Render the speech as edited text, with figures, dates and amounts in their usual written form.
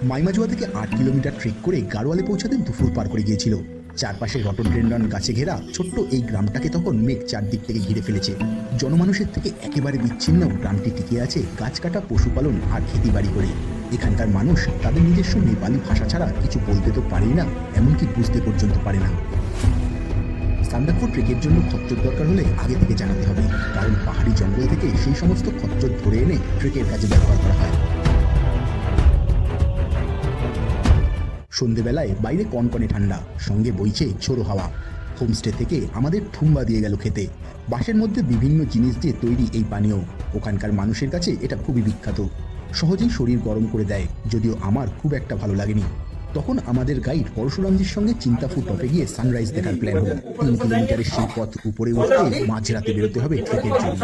মাইমাজুয়া থেকে 8 kilometre trek করে গাড়োয়ালে পৌঁছাতে দুপুর পার করে গিয়েছিল। চারপাশে রটনডেন্ডন গাছে ঘেরা ছোট্ট এই গ্রামটাকে তখন মেঘ চারদিক থেকে ঘিরে ফেলেছে। জনমানুষের থেকে একেবারে বিচ্ছিন্ন গ্রামটি টিকে আছে গাছ কাটা, পশুপালন আর খেতিবাড়ি করে। এখানকার মানুষ তাদের নিজস্ব নেপালি ভাষা ছাড়া কিছু বলতে তো পারেই না, এমনকি বুঝতে পর্যন্ত পারে না। সান্দাকফু ট্রেকের জন্য খচ্চর দরকার হলে আগে থেকে জানাতে হবে, কারণ পাহাড়ি জঙ্গল থেকে সেই সমস্ত খচ্চর ধরে এনে ট্রেকের কাজে ব্যবহার করা হয়। সন্ধেবেলায় বাইরে কনকনে ঠান্ডা, সঙ্গে বইছে ঝোড়ো হাওয়া। হোমস্টে থেকে আমাদের থুম্বা দিয়ে গেল খেতে। বাঁশের মধ্যে বিভিন্ন জিনিস দিয়ে তৈরি এই পানীয় ওখানকার মানুষের কাছে এটা খুবই বিখ্যাত। সহজেই শরীর গরম করে দেয়, যদিও আমার খুব একটা ভালো লাগেনি। তখন আমাদের গাইড পরশুরামজির সঙ্গে চিন্তাফু টপে গিয়ে সানরাইজ দেখার প্ল্যান হলো। 3 কিলোমিটারের সেই পথ উপরে উঠতে মাঝরাতে বেরোতে হবে ট্রেকের জন্য।